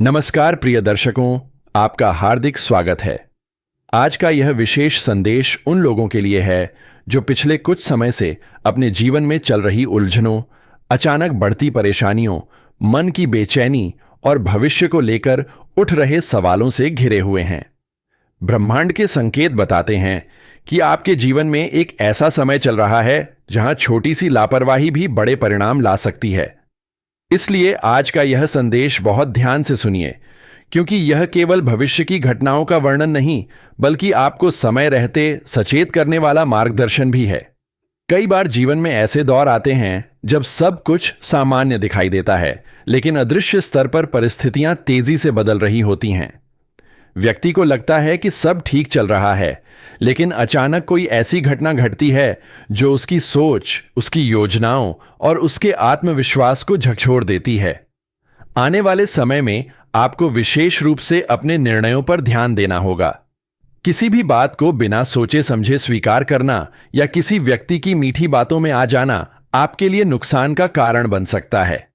नमस्कार प्रिय दर्शकों, आपका हार्दिक स्वागत है। आज का यह विशेष संदेश उन लोगों के लिए है जो पिछले कुछ समय से अपने जीवन में चल रही उलझनों, अचानक बढ़ती परेशानियों, मन की बेचैनी और भविष्य को लेकर उठ रहे सवालों से घिरे हुए हैं। ब्रह्मांड के संकेत बताते हैं कि आपके जीवन में एक ऐसा समय चल रहा है जहां छोटी सी लापरवाही भी बड़े परिणाम ला सकती है। इसलिए आज का यह संदेश बहुत ध्यान से सुनिए, क्योंकि यह केवल भविष्य की घटनाओं का वर्णन नहीं, बल्कि आपको समय रहते सचेत करने वाला मार्गदर्शन भी है। कई बार जीवन में ऐसे दौर आते हैं जब सब कुछ सामान्य दिखाई देता है, लेकिन अदृश्य स्तर पर परिस्थितियां तेजी से बदल रही होती हैं। व्यक्ति को लगता है कि सब ठीक चल रहा है, लेकिन अचानक कोई ऐसी घटना घटती है जो उसकी सोच, उसकी योजनाओं और उसके आत्मविश्वास को झकझोर देती है। आने वाले समय में आपको विशेष रूप से अपने निर्णयों पर ध्यान देना होगा। किसी भी बात को बिना सोचे समझे स्वीकार करना या किसी व्यक्ति की मीठी बातों में आ जाना आपके लिए नुकसान का कारण बन सकता है।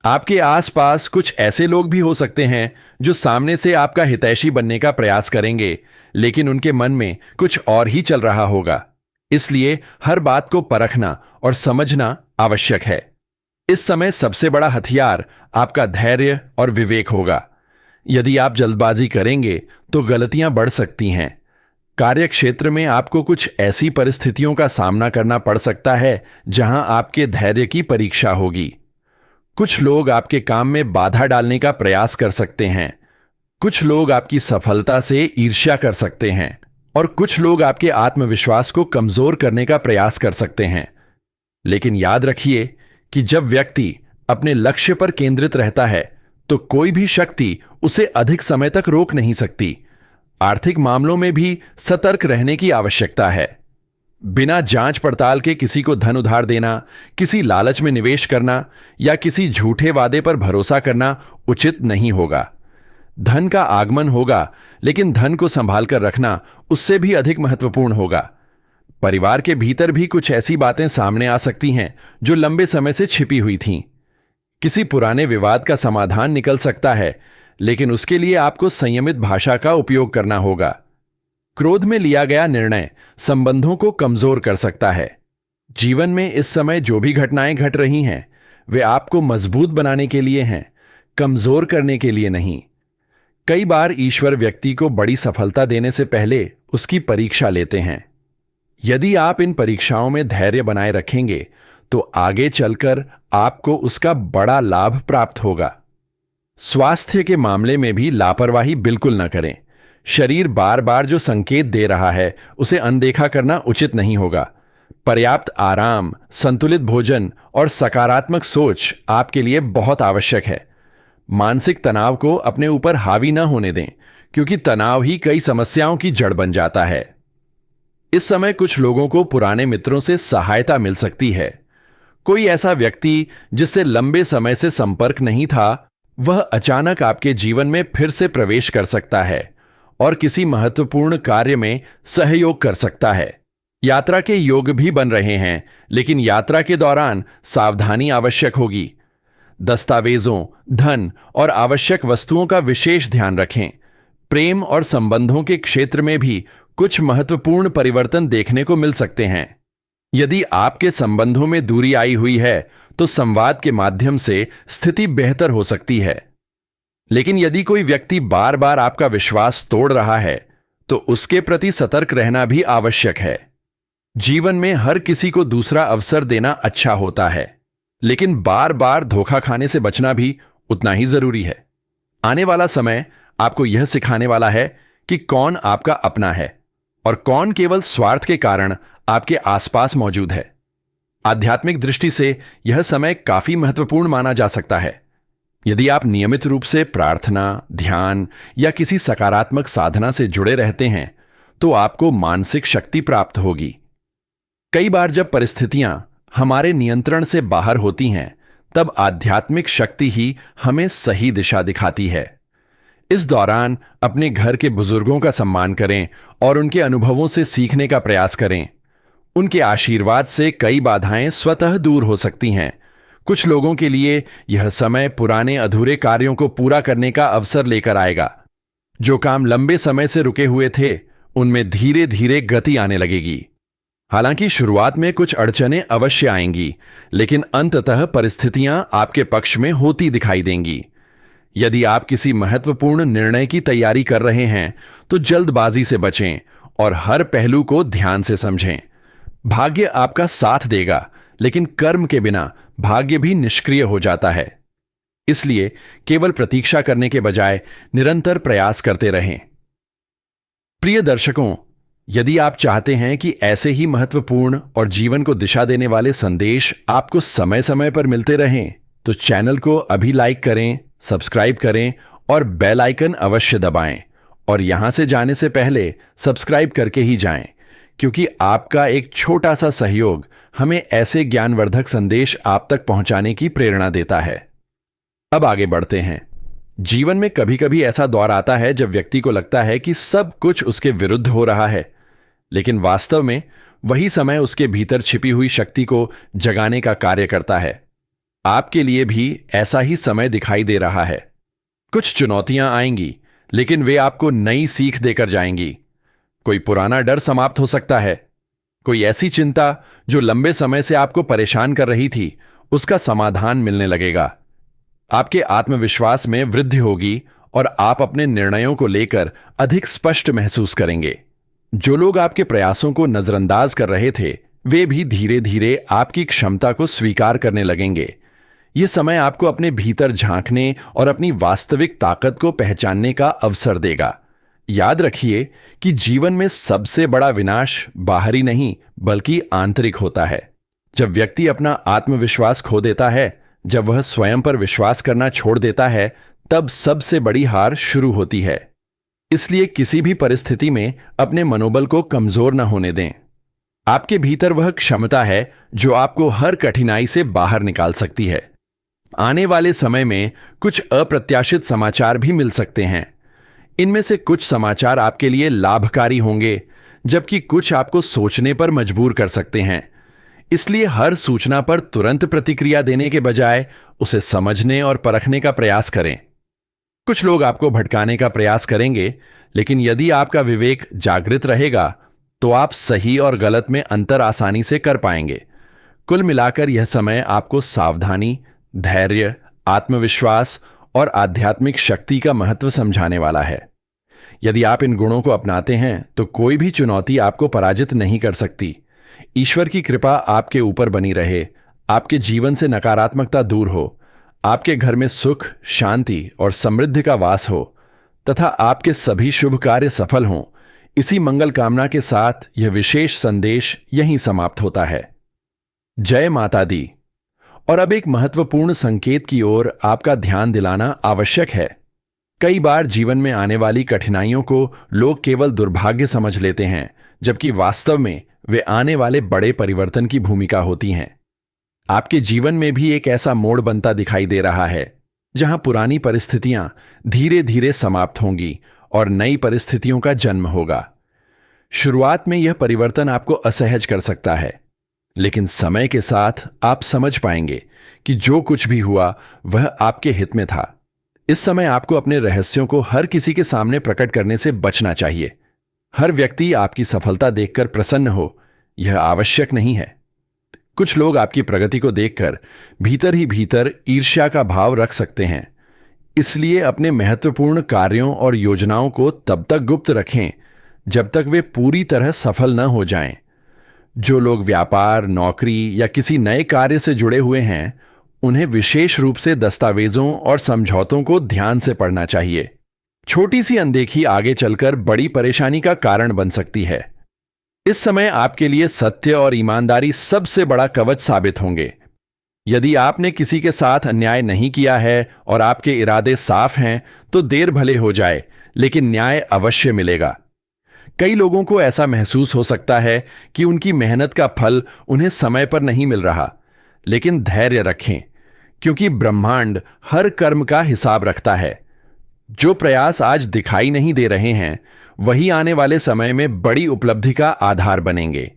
आपके आसपास कुछ ऐसे लोग भी हो सकते हैं जो सामने से आपका हितैषी बनने का प्रयास करेंगे, लेकिन उनके मन में कुछ और ही चल रहा होगा। इसलिए हर बात को परखना और समझना आवश्यक है। इस समय सबसे बड़ा हथियार आपका धैर्य और विवेक होगा। यदि आप जल्दबाजी करेंगे तो गलतियां बढ़ सकती हैं। कार्यक्षेत्र में आपको कुछ ऐसी परिस्थितियों का सामना करना पड़ सकता है जहां आपके धैर्य की परीक्षा होगी। कुछ लोग आपके काम में बाधा डालने का प्रयास कर सकते हैं, कुछ लोग आपकी सफलता से ईर्ष्या कर सकते हैं और कुछ लोग आपके आत्मविश्वास को कमजोर करने का प्रयास कर सकते हैं। लेकिन याद रखिए कि जब व्यक्ति अपने लक्ष्य पर केंद्रित रहता है तो कोई भी शक्ति उसे अधिक समय तक रोक नहीं सकती। आर्थिक मामलों में भी सतर्क रहने की आवश्यकता है। बिना जांच पड़ताल के किसी को धन उधार देना, किसी लालच में निवेश करना या किसी झूठे वादे पर भरोसा करना उचित नहीं होगा। धन का आगमन होगा, लेकिन धन को संभाल कर रखना उससे भी अधिक महत्वपूर्ण होगा। परिवार के भीतर भी कुछ ऐसी बातें सामने आ सकती हैं जो लंबे समय से छिपी हुई थीं। किसी पुराने विवाद का समाधान निकल सकता है, लेकिन उसके लिए आपको संयमित भाषा का उपयोग करना होगा। क्रोध में लिया गया निर्णय संबंधों को कमजोर कर सकता है। जीवन में इस समय जो भी घटनाएं घट रही हैं, वे आपको मजबूत बनाने के लिए हैं, कमजोर करने के लिए नहीं। कई बार ईश्वर व्यक्ति को बड़ी सफलता देने से पहले उसकी परीक्षा लेते हैं। यदि आप इन परीक्षाओं में धैर्य बनाए रखेंगे तो आगे चलकर आपको उसका बड़ा लाभ प्राप्त होगा। स्वास्थ्य के मामले में भी लापरवाही बिल्कुल न करें। शरीर बार बार जो संकेत दे रहा है उसे अनदेखा करना उचित नहीं होगा। पर्याप्त आराम, संतुलित भोजन और सकारात्मक सोच आपके लिए बहुत आवश्यक है। मानसिक तनाव को अपने ऊपर हावी न होने दें, क्योंकि तनाव ही कई समस्याओं की जड़ बन जाता है। इस समय कुछ लोगों को पुराने मित्रों से सहायता मिल सकती है। कोई ऐसा व्यक्ति जिससे लंबे समय से संपर्क नहीं था, वह अचानक आपके जीवन में फिर से प्रवेश कर सकता है और किसी महत्वपूर्ण कार्य में सहयोग कर सकता है। यात्रा के योग भी बन रहे हैं, लेकिन यात्रा के दौरान सावधानी आवश्यक होगी। दस्तावेजों, धन और आवश्यक वस्तुओं का विशेष ध्यान रखें। प्रेम और संबंधों के क्षेत्र में भी कुछ महत्वपूर्ण परिवर्तन देखने को मिल सकते हैं। यदि आपके संबंधों में दूरी आई हुई है तो संवाद के माध्यम से स्थिति बेहतर हो सकती है। लेकिन यदि कोई व्यक्ति बार बार आपका विश्वास तोड़ रहा है तो उसके प्रति सतर्क रहना भी आवश्यक है। जीवन में हर किसी को दूसरा अवसर देना अच्छा होता है, लेकिन बार बार धोखा खाने से बचना भी उतना ही जरूरी है। आने वाला समय आपको यह सिखाने वाला है कि कौन आपका अपना है और कौन केवल स्वार्थ के कारण आपके आसपास मौजूद है। आध्यात्मिक दृष्टि से यह समय काफी महत्वपूर्ण माना जा सकता है। यदि आप नियमित रूप से प्रार्थना, ध्यान या किसी सकारात्मक साधना से जुड़े रहते हैं तो आपको मानसिक शक्ति प्राप्त होगी। कई बार जब परिस्थितियां हमारे नियंत्रण से बाहर होती हैं, तब आध्यात्मिक शक्ति ही हमें सही दिशा दिखाती है। इस दौरान अपने घर के बुजुर्गों का सम्मान करें और उनके अनुभवों से सीखने का प्रयास करें। उनके आशीर्वाद से कई बाधाएं स्वतः दूर हो सकती हैं। कुछ लोगों के लिए यह समय पुराने अधूरे कार्यों को पूरा करने का अवसर लेकर आएगा। जो काम लंबे समय से रुके हुए थे, उनमें धीरे धीरे गति आने लगेगी। हालांकि शुरुआत में कुछ अड़चनें अवश्य आएंगी, लेकिन अंततः परिस्थितियां आपके पक्ष में होती दिखाई देंगी। यदि आप किसी महत्वपूर्ण निर्णय की तैयारी कर रहे हैं, तो जल्दबाजी से बचें और हर पहलू को ध्यान से समझें। भाग्य आपका साथ देगा, लेकिन कर्म के बिना भाग्य भी निष्क्रिय हो जाता है। इसलिए केवल प्रतीक्षा करने के बजाय निरंतर प्रयास करते रहें। प्रिय दर्शकों, यदि आप चाहते हैं कि ऐसे ही महत्वपूर्ण और जीवन को दिशा देने वाले संदेश आपको समय समय पर मिलते रहें, तो चैनल को अभी लाइक करें, सब्सक्राइब करें और बेल आइकन अवश्य दबाएं। और यहां से जाने से पहले सब्सक्राइब करके ही जाएं, क्योंकि आपका एक छोटा सा सहयोग हमें ऐसे ज्ञानवर्धक संदेश आप तक पहुंचाने की प्रेरणा देता है। अब आगे बढ़ते हैं। जीवन में कभी कभी ऐसा दौर आता है जब व्यक्ति को लगता है कि सब कुछ उसके विरुद्ध हो रहा है, लेकिन वास्तव में वही समय उसके भीतर छिपी हुई शक्ति को जगाने का कार्य करता है। आपके लिए भी ऐसा ही समय दिखाई दे रहा है। कुछ चुनौतियां आएंगी, लेकिन वे आपको नई सीख देकर जाएंगी। कोई पुराना डर समाप्त हो सकता है। कोई ऐसी चिंता जो लंबे समय से आपको परेशान कर रही थी, उसका समाधान मिलने लगेगा। आपके आत्मविश्वास में वृद्धि होगी और आप अपने निर्णयों को लेकर अधिक स्पष्ट महसूस करेंगे। जो लोग आपके प्रयासों को नजरअंदाज कर रहे थे, वे भी धीरे धीरे आपकी क्षमता को स्वीकार करने लगेंगे। यह समय आपको अपने भीतर झांकने और अपनी वास्तविक ताकत को पहचानने का अवसर देगा। याद रखिए कि जीवन में सबसे बड़ा विनाश बाहरी नहीं, बल्कि आंतरिक होता है। जब व्यक्ति अपना आत्मविश्वास खो देता है, जब वह स्वयं पर विश्वास करना छोड़ देता है, तब सबसे बड़ी हार शुरू होती है। इसलिए किसी भी परिस्थिति में अपने मनोबल को कमजोर न होने दें। आपके भीतर वह क्षमता है जो आपको हर कठिनाई से बाहर निकाल सकती है। आने वाले समय में कुछ अप्रत्याशित समाचार भी मिल सकते हैं। इनमें से कुछ समाचार आपके लिए लाभकारी होंगे, जबकि कुछ आपको सोचने पर मजबूर कर सकते हैं। इसलिए हर सूचना पर तुरंत प्रतिक्रिया देने के बजाय उसे समझने और परखने का प्रयास करें। कुछ लोग आपको भटकाने का प्रयास करेंगे, लेकिन यदि आपका विवेक जागृत रहेगा, तो आप सही और गलत में अंतर आसानी से कर पाएंगे। कुल मिलाकर यह समय आपको सावधानी, धैर्य, आत्मविश्वास और आध्यात्मिक शक्ति का महत्व समझाने वाला है। यदि आप इन गुणों को अपनाते हैं, तो कोई भी चुनौती आपको पराजित नहीं कर सकती। ईश्वर की कृपा आपके ऊपर बनी रहे, आपके जीवन से नकारात्मकता दूर हो, आपके घर में सुख, शांति और समृद्धि का वास हो, तथा आपके सभी शुभ कार्य सफल हों। इसी मंगल कामना के साथ यह विशेष संदेश यहीं समाप्त होता है। जय माता दी। और अब एक महत्वपूर्ण संकेत की ओर आपका ध्यान दिलाना आवश्यक है। कई बार जीवन में आने वाली कठिनाइयों को लोग केवल दुर्भाग्य समझ लेते हैं, जबकि वास्तव में वे आने वाले बड़े परिवर्तन की भूमिका होती हैं। आपके जीवन में भी एक ऐसा मोड़ बनता दिखाई दे रहा है, जहां पुरानी परिस्थितियां धीरे धीरे समाप्त होंगी और नई परिस्थितियों का जन्म होगा। शुरुआत में यह परिवर्तन आपको असहज कर सकता है, लेकिन समय के साथ आप समझ पाएंगे कि जो कुछ भी हुआ वह आपके हित में था। इस समय आपको अपने रहस्यों को हर किसी के सामने प्रकट करने से बचना चाहिए। हर व्यक्ति आपकी सफलता देखकर प्रसन्न हो, यह आवश्यक नहीं है। कुछ लोग आपकी प्रगति को देखकर भीतर ही भीतर ईर्ष्या का भाव रख सकते हैं। इसलिए अपने महत्वपूर्ण कार्यों और योजनाओं को तब तक गुप्त रखें जब तक वे पूरी तरह सफल न हो जाएं। जो लोग व्यापार, नौकरी या किसी नए कार्य से जुड़े हुए हैं, उन्हें विशेष रूप से दस्तावेजों और समझौतों को ध्यान से पढ़ना चाहिए। छोटी सी अनदेखी आगे चलकर बड़ी परेशानी का कारण बन सकती है। इस समय आपके लिए सत्य और ईमानदारी सबसे बड़ा कवच साबित होंगे। यदि आपने किसी के साथ अन्याय नहीं किया है और आपके इरादे साफ हैं, तो देर भले हो जाए, लेकिन न्याय अवश्य मिलेगा। कई लोगों को ऐसा महसूस हो सकता है कि उनकी मेहनत का फल उन्हें समय पर नहीं मिल रहा, लेकिन धैर्य रखें, क्योंकि ब्रह्मांड हर कर्म का हिसाब रखता है। जो प्रयास आज दिखाई नहीं दे रहे हैं, वही आने वाले समय में बड़ी उपलब्धि का आधार बनेंगे।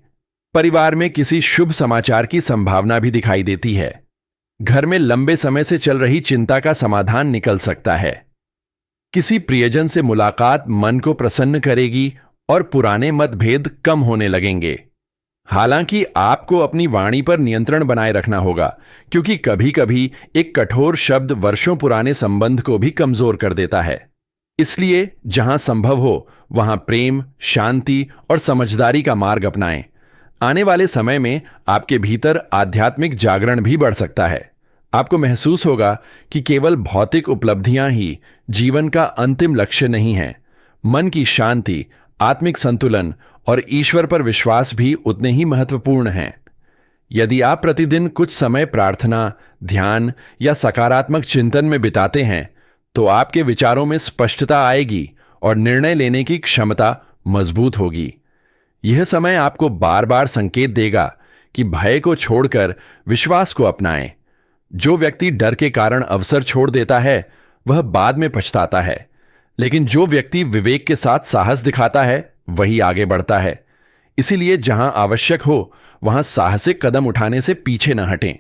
परिवार में किसी शुभ समाचार की संभावना भी दिखाई देती है। घर में लंबे समय से चल रही चिंता का समाधान निकल सकता है। किसी प्रियजन से मुलाकात मन को प्रसन्न करेगी और पुराने मतभेद कम होने लगेंगे। हालांकि आपको अपनी वाणी पर नियंत्रण बनाए रखना होगा, क्योंकि कभी-कभी एक कठोर शब्द वर्षों पुराने संबंध को भी कमजोर कर देता है। इसलिए जहां संभव हो वहां प्रेम, शांति और समझदारी का मार्ग अपनाएं। आने वाले समय में आपके भीतर आध्यात्मिक जागरण भी बढ़ सकता है। आपको महसूस होगा कि केवल भौतिक उपलब्धियां ही जीवन का अंतिम लक्ष्य नहीं है। मन की शांति, आत्मिक संतुलन और ईश्वर पर विश्वास भी उतने ही महत्वपूर्ण हैं। यदि आप प्रतिदिन कुछ समय प्रार्थना, ध्यान या सकारात्मक चिंतन में बिताते हैं, तो आपके विचारों में स्पष्टता आएगी और निर्णय लेने की क्षमता मजबूत होगी। यह समय आपको बार बार संकेत देगा कि भय को छोड़कर विश्वास को अपनाएं। जो व्यक्ति डर के कारण अवसर छोड़ देता है, वह बाद में पछताता है, लेकिन जो व्यक्ति विवेक के साथ साहस दिखाता है, वही आगे बढ़ता है। इसीलिए जहां आवश्यक हो, वहां साहसिक कदम उठाने से पीछे न हटें।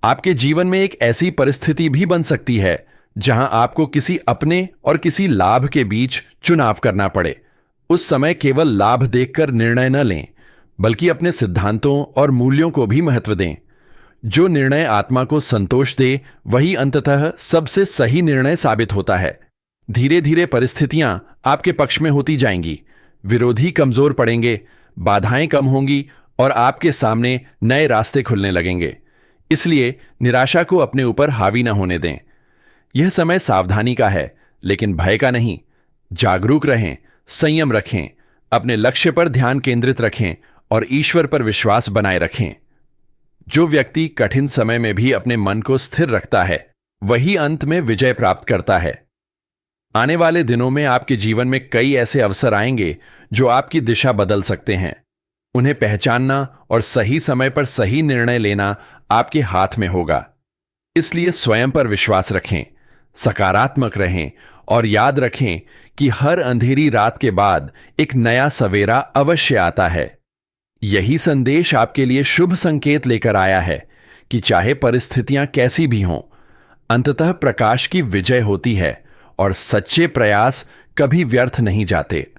आपके जीवन में एक ऐसी परिस्थिति भी बन सकती है जहां आपको किसी अपने और किसी लाभ के बीच चुनाव करना पड़े। उस समय केवल लाभ देखकर निर्णय न लें, बल्कि अपने सिद्धांतों और मूल्यों को भी महत्व दें। जो निर्णय आत्मा को संतोष दे, वही अंततः सबसे सही निर्णय साबित होता है। धीरे धीरे परिस्थितियां आपके पक्ष में होती जाएंगी, विरोधी कमजोर पड़ेंगे, बाधाएं कम होंगी और आपके सामने नए रास्ते खुलने लगेंगे। इसलिए निराशा को अपने ऊपर हावी न होने दें। यह समय सावधानी का है, लेकिन भय का नहीं। जागरूक रहें, संयम रखें, अपने लक्ष्य पर ध्यान केंद्रित रखें और ईश्वर पर विश्वास बनाए रखें। जो व्यक्ति कठिन समय में भी अपने मन को स्थिर रखता है, वही अंत में विजय प्राप्त करता है। आने वाले दिनों में आपके जीवन में कई ऐसे अवसर आएंगे जो आपकी दिशा बदल सकते हैं। उन्हें पहचानना और सही समय पर सही निर्णय लेना आपके हाथ में होगा। इसलिए स्वयं पर विश्वास रखें, सकारात्मक रहें और याद रखें कि हर अंधेरी रात के बाद एक नया सवेरा अवश्य आता है। यही संदेश आपके लिए शुभ संकेत लेकर आया है कि चाहे परिस्थितियां कैसी भी हों, अंततः प्रकाश की विजय होती है और सच्चे प्रयास कभी व्यर्थ नहीं जाते।